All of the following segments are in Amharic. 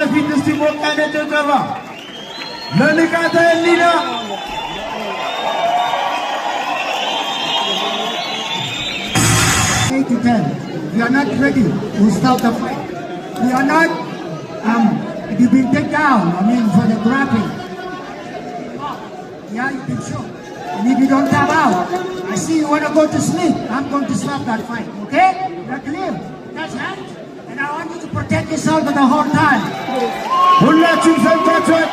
በፊት እስቲ ሞቅ ያለ ጭብጨባ ለንቃተ ህሊና። We are not ready to start the fight. We are not you've been taken down, for the grappling. Yeah, you can show. And if you don't tap out, I see you want to go to sleep. I'm going to stop that fight, okay? You're clear. That's right. And I want you to protect yourself the whole time. ሁላችሁም ሰምታችኋል።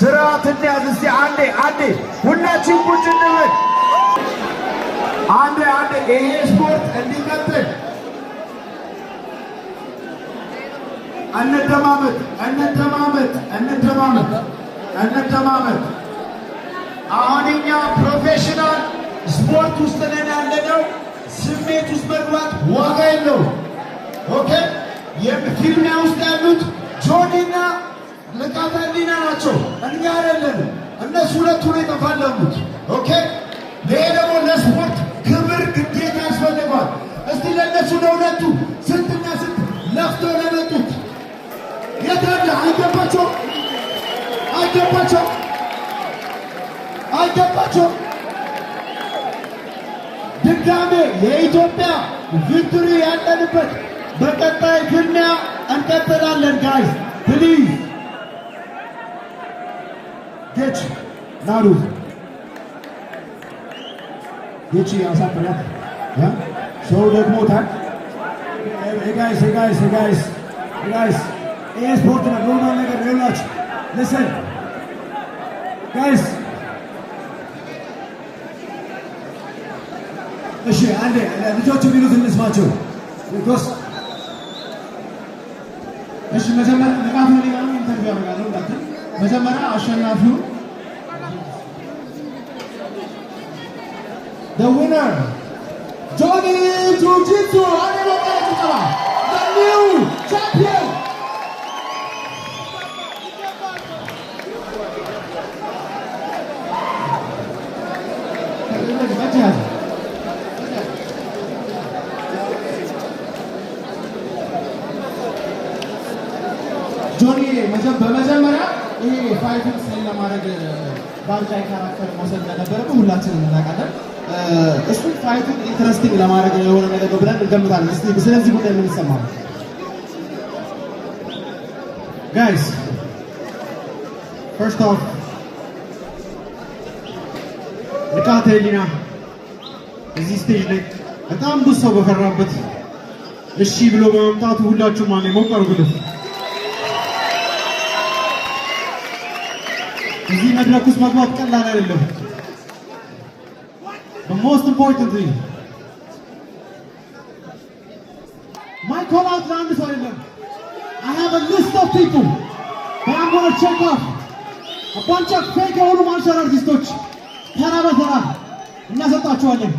ስርዓት እንያዝ እስቲ አንዴ ሁላችን ቁጭ እንበል። አንዴ ይሄ ስፖርት እንዲቀጥል እንተማመጥ። አሁን እኛ ፕሮፌሽናል ስፖርት ውስጥ ነን ያለነው። ስሜት ውስጥ መግባት ዋጋ የለውም። ኦኬ የፊልሚያ ውስጥ ያሉት ጆኒና ንቃተ ህሊና ናቸው፣ እኛ አይደለንም። እነሱ ሁለቱ ነው የተፋለሙት። ኦኬ ይሄ ደግሞ ለስፖርት ክብር ግዴታ ያስፈልገዋል። እስቲ ለእነሱ ለሁለቱ ስንትና ስንት ለፍተው ለመጡት የታለ አይገባቸው ድጋሜ የኢትዮጵያ ቪክቶሪ ያለንበት በቀጣይ ፍልሚያ እንቀጥላለን። ጋይስ ፕሊዝ ጌች ናሩ ጌች ያሳፍራት ሰው ደግሞታል። ጋይስ ይሄ ስፖርት ነው፣ ኖርማል ነገር ይኸውላችሁ። ሊስን ጋይስ እሺ አንዴ ልጆቹ የሚሉት እንስማቸው። ቢኮዝ እሺ መጀመሪያ ንቃቱን ሊማኑ ኢንተርቪው ያደርጋለሁ እንዳትል። መጀመሪያ አሸናፊው the winner Johnny Jiu-Jitsu the new champion. ጆኒ በመጀመሪያ ይሄ ፋይቱን ስለ ለማድረግ ባርጃይ ካራክተር መውሰድ እንደነበረብህ ሁላችንም እናውቃለን። እሱ ፋይቱን ኢንትረስቲንግ ለማድረግ የሆነ ነገር ነው ብለን እንገምታለን። እስቲ ስለዚህ ጉዳይ ምን ይሰማል? ጋይስ ፈርስት ኦፍ ንቃተ ህሊና እዚህ ስቴጅ ላይ በጣም ብዙ ሰው በፈራበት እሺ ብሎ በመምጣቱ ሁላችሁም ማን ሞቅ አድርጉለት። እዚህ መድረክ ውስጥ መግባት ቀላል አይደለም። But most importantly, my call out round is over. I have a list of people that I'm going to check off. A bunch of fake martial artists. ተራ በተራ እናሰጣቸዋለን።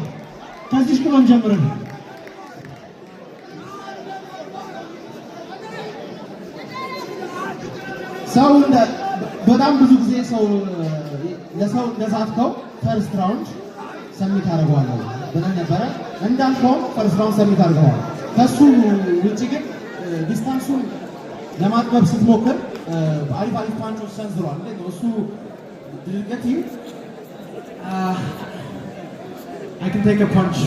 ከዚህ ቁለን ጀምረን ሰው በጣም ብዙ ጊዜ ሰው ለሰው እንደዛትከው ፈርስት ራውንድ ሰሚት አደርገዋለሁ ብለን ነበረ። እንዳልከው ፈርስት ራውንድ ሰሚት አድርገዋል። ከሱ ውጪ ግን ዲስታንሱን ለማጥበብ ስትሞክር አሪፍ ፓንቾች ሰንዝሯል። እሱ ድርገት I can take a punch.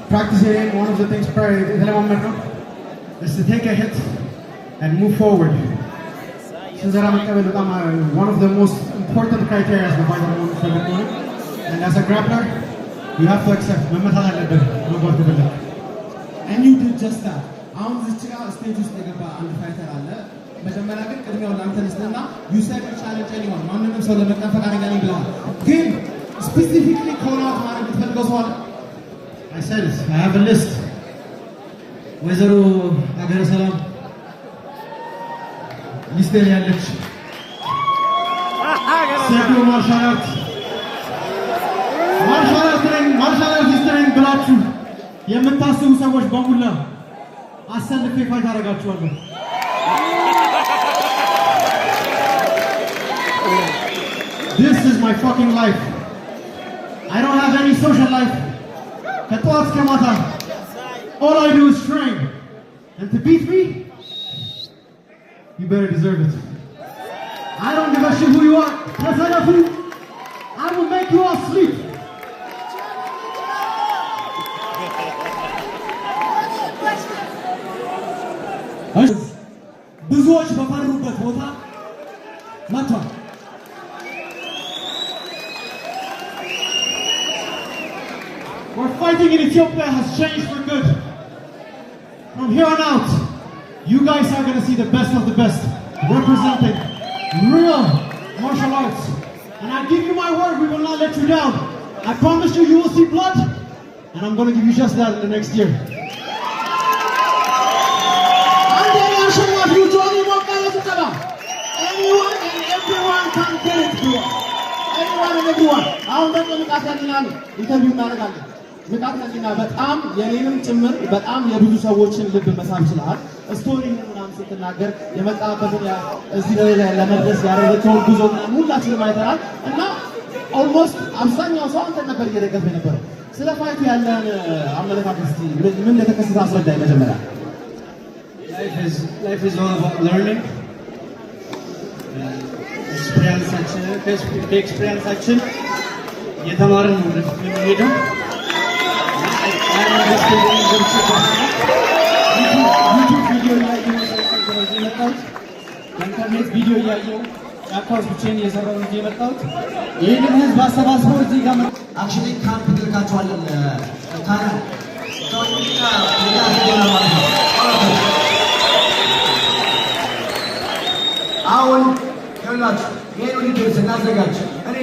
Practicing one of the things is to take a hit and move forward. One of the most important criteria is the fighter. And as a grappler, you have to accept. And you did just that. አሁን እዚህ ጋር ስቴጅ ውስጥ የገባ አንድ ፋይተር አለ። መጀመሪያ ግን ቅድሚያው ላንተ ልስጥና you said you challenge anyone ማንንም ሰው ለመቅጠም ፈቃደኛ ነኝ ብለሃል። ግን ስፔሲፊክሊ ኮል አውት ማድረግ የምትፈልገው ሰው አለ? I said it. I have a list. ወይዘሮ ሀገረ ሰላም ሊስቴ ላይ ያለች ሴዶ ማርሻል አርት ሂስትሪን ብላችሁ የምታስቡ ሰዎች በሙላ አሰልፌ ፋይት አደርጋችኋለሁ። This is my fucking life. I don't have any social life. ከጠዋት እስከ ማታ all I do is train. And to beat me, you better deserve it. I don't give a shit who you are. I will make you all sleep. ብዙዎች በፈሩበት ቦታ መጥቷል። We're fighting in Ethiopia has changed for good. From here on out, you guys are going to see the best of the best representing real martial arts. And I give you my word, we will not let you down. I promise you, you will see blood, and I'm going to give you just that in the next year. Anyone and everyone can get it, bro. Anyone and everyone. አሁን ደግሞ ንቃት ያለናል ኢንተርቪው እናደርጋለን። ንቃት ያለና በጣም የኔንም ጭምር በጣም የብዙ ሰዎችን ልብ መሳብ ይችላል። ስቶሪ ምናምን ስትናገር የመጣበትን እዚህ ላይ ለመድረስ ያደረገውን ጉዞ ምናምን ሁላችንም አይተናል እና ኦልሞስት አብዛኛው ሰው አንተ ነበር እየደገፈ የነበረው። ስለ ፋይቱ ያለን አመለካከት እስቲ ምን እንደተከሰተ አስረዳኝ መጀመሪያ። Life is all about learning. ከኤክስፔሪንሳችን የተማርን ነው ወደፊት የምንሄደው። ዩቲዩብ ቪዲዮ እያየሁ የመጣሁት ኢንተርኔት ቪዲዮ እያየሁ ጫካ ውስጥ ብቻዬን እየሰራሁ እንጂ የመጣሁት ይህንን ህዝብ አሰባስበው እዚህ ጋር አክቹዋሊ ካምፕ ትልካቸዋለን ካና አሁን ይኸውላችሁ ይሄን ውድድር ስናዘጋጅ እኔ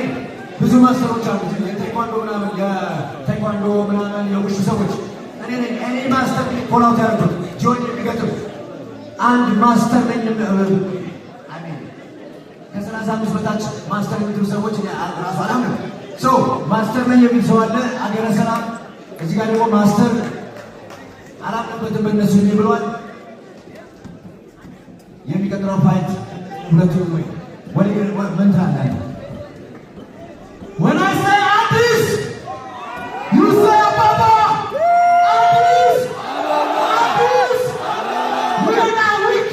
ብዙ ማስተሮች አሉ። የቴኳንዶ ምናምን የውሹ ሰዎች እኔ ማስተር ኮላውት ያደረጉት ጆን የሚገጥም አንድ ማስተር ነኝ። ከ35 በታች ማስተር የሚሉ ሰዎች ራሱ አላምንም። ማስተር ነኝ የሚል ሰው አለ። አገረ ሰላም እዚህ ጋር ደግሞ ማስተር አላምንበትም በእነሱ ብለዋል። የሚቀጥለው ፋይት ሁለቱም ወይ ምን ትላለህ? When I say Addis, you say Ababa. Addis. We are not weak.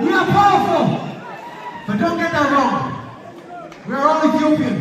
We are powerful. But don't get that wrong. We are all Ethiopian.